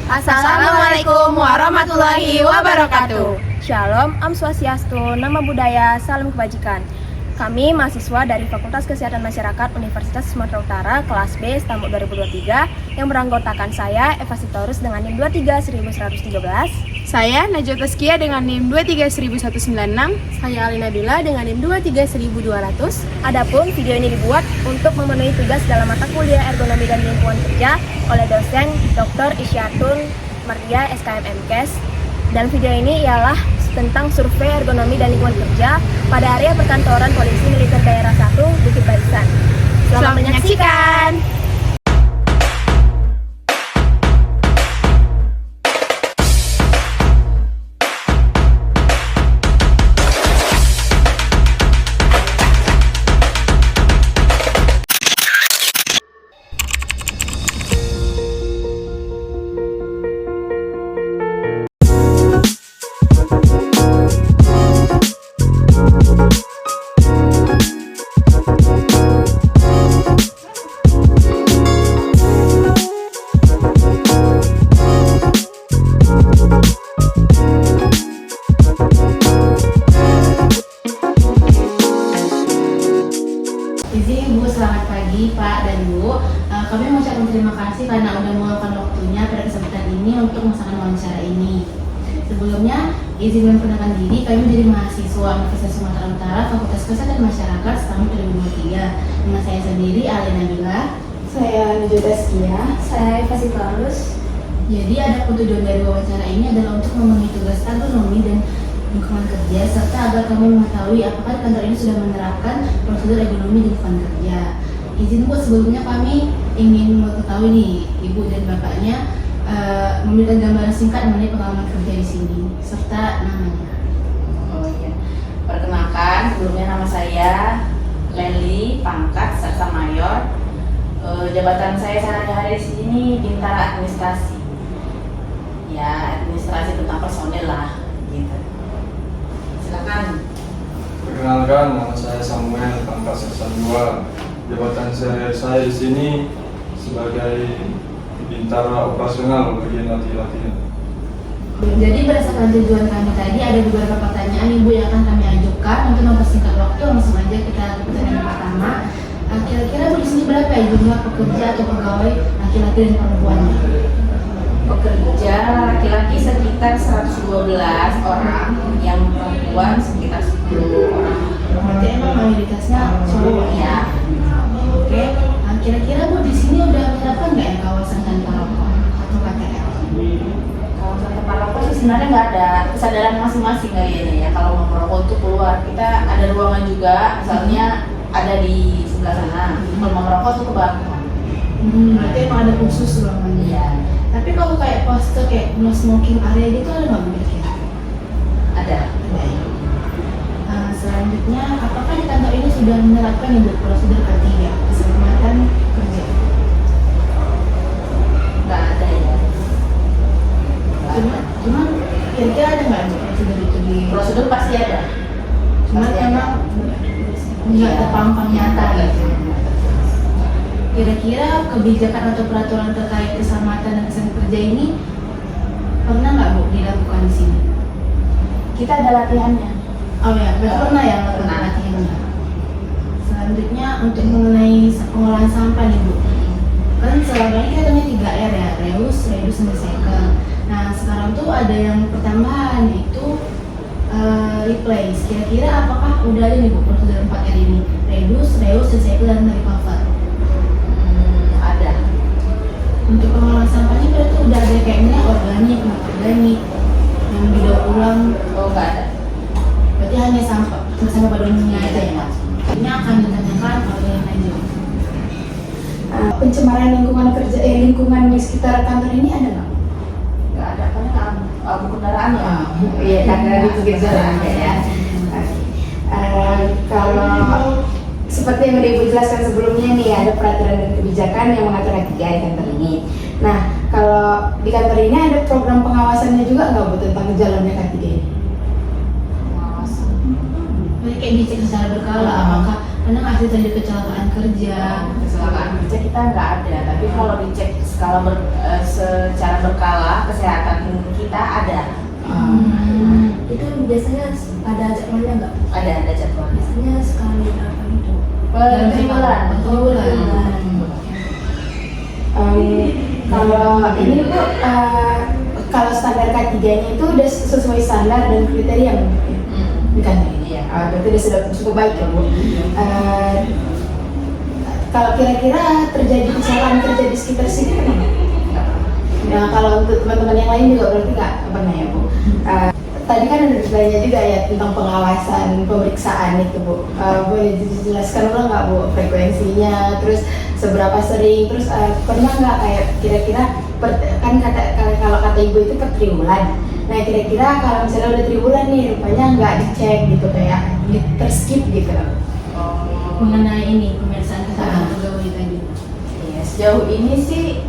Assalamualaikum warahmatullahi wabarakatuh. Shalom, Om Swastiastu, Namo Buddhaya, Salam Kebajikan. Kami mahasiswa dari Fakultas Kesehatan Masyarakat Universitas Sumatera Utara, kelas B, Stambuk 2023, yang beranggotakan saya, Eva Sitorus dengan NIM 23.1113. Saya Najwa Taskia dengan NIM 23.1196. Saya Alina Bila dengan NIM 23.200. Adapun video ini dibuat untuk memenuhi tugas dalam mata kuliah Ergonomi dan Lingkungan Kerja oleh dosen Dr. Isyatun Mardia SKM MKes. Dan video ini ialah tentang survei ergonomi dan lingkungan kerja pada area perkantoran Polisi Militer Daerah 1 Bukit Barisan. Selamat menyaksikan. Izin Ibu, selamat pagi Pak dan Bu. Kami mengucapkan terima kasih karena sudah meluangkan waktunya pada kesempatan ini untuk melaksanakan wawancara ini. Sebelumnya, izin memperkenalkan diri, kami menjadi mahasiswa Universitas Sumatera Utara, Fakultas Kesehatan Masyarakat Stambuk 2023. Dengan saya sendiri, Alina Bila. Saya Najwa Taskia. Saya Eva Sitorus. Jadi ada tujuan dari wawancara ini adalah untuk memenuhi tugas ergonomi dan lingkungan kerja, serta agar kamu mengetahui apakah kantor ini sudah menerapkan prosedur ergonomi di lingkungan kerja. Izin Bu, sebelumnya kami ingin mengetahui nih Ibu dan Bapaknya memberikan gambaran singkat mengenai pengalaman kerja di sini serta namanya. Oh iya. Perkenalkan, sebelumnya nama saya Leli, pangkat Sarsa Mayor. Jabatan saya sehari-hari di sini Bintara Administrasi. Ya, administrasi tentang personel lah, gitu. Silakan. Perkenalkan, nama saya Samuel, pangkat Sarsa 2. Jabatan saya di sini sebagai bintara operasional bagian latihan. Jadi berdasarkan tujuan kami tadi ada beberapa pertanyaan Ibu yang akan kami ajukan untuk mempersingkat waktu. Langsung aja kita ke pertanyaan pertama. Kira-kira Bu di sini berapa ya jumlah pekerja atau pegawai laki-laki dan perempuannya? Pekerja laki-laki sekitar 112 orang, yang perempuan sekitar 10 orang. Berarti emang mayoritasnya cowok ya. Oke. Kira-kira Bu di sini udah menerapkan nggak ya kawasan tanpa rokok atau KTL? Kawasan tempat rokok sih sebenarnya nggak ada, kesadaran masing-masing kayaknya ya. Kalau mau merokok untuk keluar, kita ada ruangan juga, misalnya ada di sebelah sana. Kalau mau merokok tuh ke belakang. Berarti emang ada khusus ruangannya. Iya, Tapi kalau kayak poster kayak no smoking area gitu ada nggak Bu kira-kira? ada. Ada ya. Selanjutnya, apakah di kantor ini sudah menerapkan Ibu prosedur K3 keselamatan kerja? Nggak ada ya. Cuman kira-kira ada nggak Bu prosedur itu di? Prosedur pasti ada. Cuman Pasti ada. memang nggak terpampang nyata gitu. Iya. Kira-kira kebijakan atau peraturan terkait keselamatan dan kesehatan kerja ini pernah nggak Bu dilakukan di sini? Kita ada latihannya. Oh ya, pernah ya Pernah. latihannya. Selanjutnya untuk mengenai pengolahan sampah nih Bu. Kan selama ini kita punya 3R ya, reuse, reduce, dan recycle. Nah sekarang tuh ada yang pertambahan yaitu replace. Kira-kira apakah udah ada nih Bu prosedur 4R ini? Reduce, reuse, recycle, dan recover. Ada. Untuk pengolahan sampahnya berarti udah ada kayaknya organik, non-organik, yang didaur ulang. Oh, nggak ada. Berarti hanya sampah pada umumnya aja ya Mas. Ini akan ditanyakan oleh lanjut. Pencemaran lingkungan kerja, lingkungan di sekitar kantor ini ada nggak? Nggak ada, karena abu kendaraan ya. Iya, karena di pinggir jalan ya. Kalau seperti yang udah Ibu jelaskan sebelumnya nih, ada peraturan dan kebijakan yang mengatur K3 di kantor ini. Nah, kalau di kantor ini ada program pengawasannya juga nggak Bu tentang jalannya K3 ini? Pengawasan. Jadi kayak dicek secara berkala, apakah karena nggak terjadi kecelakaan kerja. Kecelakaan kerja kita nggak ada, tapi kalau dicek secara berkala kesehatan kita ada. Itu biasanya ada jadwalnya nggak? Ada jadwalnya. Biasanya sekali berapa itu? Per bulan. Kalau ini Bu, kalau standar K3-nya itu udah sesuai standar dan kriteria mungkin di kantor ini. Iya. Berarti sudah cukup baik ya Bu. Kalau kira-kira terjadi kecelakaan kerja di sekitar sini pernah nggak? Nah kalau untuk teman-teman yang lain juga berarti nggak pernah ya Bu. Tadi kan ada ditanya juga ya tentang pengawasan pemeriksaan itu Bu. Boleh dijelaskan ulang nggak Bu frekuensinya, terus seberapa sering, terus pernah nggak kayak kira-kira kan kalau kata Ibu itu per triwulan. Nah kira-kira kalau misalnya udah triwulan nih rupanya nggak dicek gitu kayak terskip gitu. Mengenai ini pemeriksaan kesehatan pegawai tadi. Iya, sejauh ini sih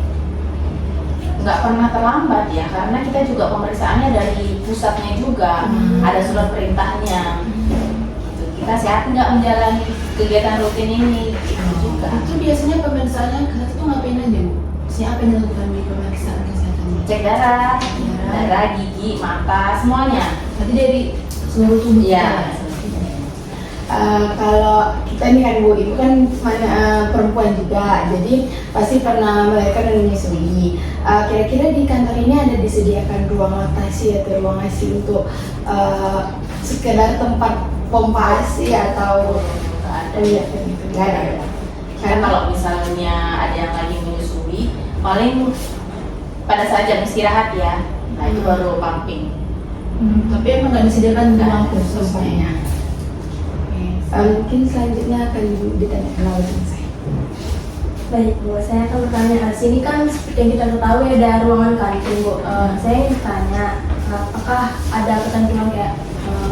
nggak pernah terlambat ya, karena kita juga pemeriksaannya dari pusatnya juga, ada surat perintahnya. Gitu. Kita sehat nggak menjalani kegiatan rutin ini gitu juga. Itu biasanya pemeriksaannya kesehatan itu ngapain aja Bu? Siapa yang dilakukan di pemeriksaan kesehatan? Cek darah, gigi, mata, semuanya. Berarti dari seluruh tubuh Iya. kita. Kalau kita ini kan Bu, Ibu kan perempuan juga, jadi pasti pernah melahirkan dan menyusui. Kira-kira di kantor ini ada disediakan ruang laktasi atau ruang ASI untuk sekedar tempat pompa ASI atau Nggak ada. Karena kalau misalnya ada yang lagi menyusui, paling pada saat jam istirahat ya, nah itu baru pumping. Tapi emang nggak disediakan Nggak ruang ada. khusus kayaknya. mungkin selanjutnya akan ditanyakan lagi saya. Baik Bu, saya akan bertanya. Sini kan seperti yang kita ketahui ada ruangan kantin Bu. Saya ingin bertanya, apakah ada ketentuan kayak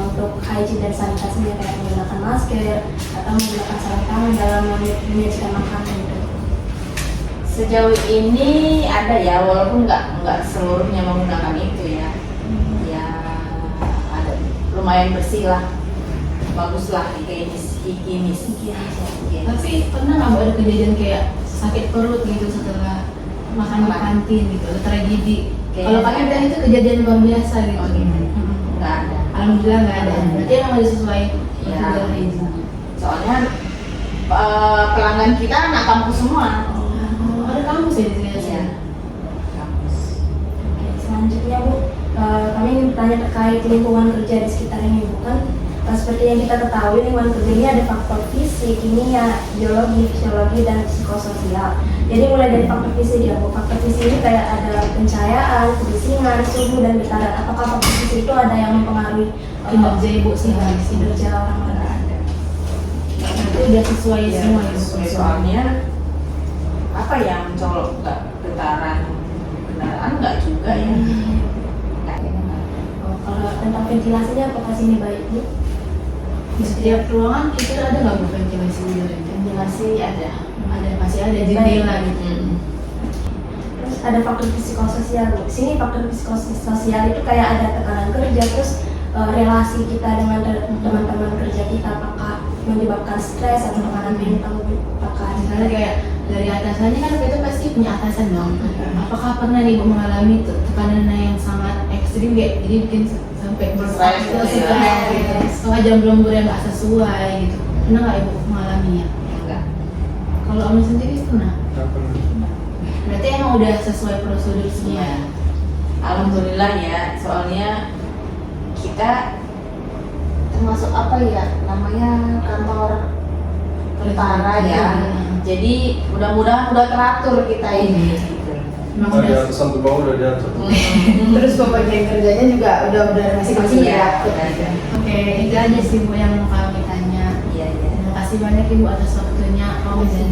untuk hygiene dan sanitasinya kayak menggunakan masker atau menggunakan sarung tangan dalam menyajikan makanan gitu? Sejauh ini ada ya, walaupun nggak seluruhnya menggunakan itu ya. Ya ada, lumayan bersih lah, bagus lah, higienis. Tapi pernah nggak Bu ada kejadian kayak sakit perut gitu setelah makan di kantin gitu, ada tragedi? Kalau kalian bilang itu kejadian luar biasa gitu. Nggak ada. Alhamdulillah nggak ada. Berarti emang ada sesuai Iya. prosedur hygiene. Soalnya pelanggan kita anak kampus semua. Ada kampus ya di sini? Iya. Kampus. Oke, selanjutnya Bu, kami ingin bertanya terkait lingkungan kerja di sekitar ini Bu. Kan seperti yang kita ketahui, lingkungan kerja ini ada faktor fisik, kimia, biologi, fisiologi, dan psikososial. Jadi mulai dari faktor fisik ya Bu, faktor fisik ini kayak ada pencahayaan, kebisingan, suhu, dan getaran. Apakah faktor fisik itu ada yang mempengaruhi Kinerja Ibu sih harus kinerja orang-orang? Itu udah sesuai semua ya. Soalnya apa yang mencolok, nggak getaran kendaraan nggak juga ya. Nggak ada. Kalau tentang ventilasinya apakah sini baik Bu? Di setiap ruangan kita ada nggak Bu ventilasi udara? Ventilasi ada. Ada, masih ada jendela gitu. Terus ada faktor psikososial Bu. Sini faktor psikososial itu kayak ada tekanan kerja, terus relasi kita dengan teman-teman kerja kita apakah menyebabkan stres atau tekanan mental Bu? Apakah Misalnya kayak dari atasannya kan kita pasti punya atasan dong. Apakah pernah nih Bu mengalami tekanan yang sangat ekstrim kayak jadi bikin sampai Stres gitu ya. gitu. Setengah jam lembur yang nggak sesuai gitu. Pernah nggak Ibu mengalaminya? Enggak. Kalau Om sendiri pernah? Nggak pernah. Berarti emang udah sesuai prosedur semua ya? Alhamdulillah ya, soalnya kita termasuk apa ya namanya kantor tentara ya. Jadi mudah-mudahan udah teratur kita ini. Gitu. Emang Dari udah atasan ke bawah udah diatur. Terus pembagian kerjanya juga udah masing-masing Iya, diatur. udah. Oke, itu aja sih Bu yang mau kami tanya. Iya, iya. Terima kasih banyak Ibu atas waktunya. Om dan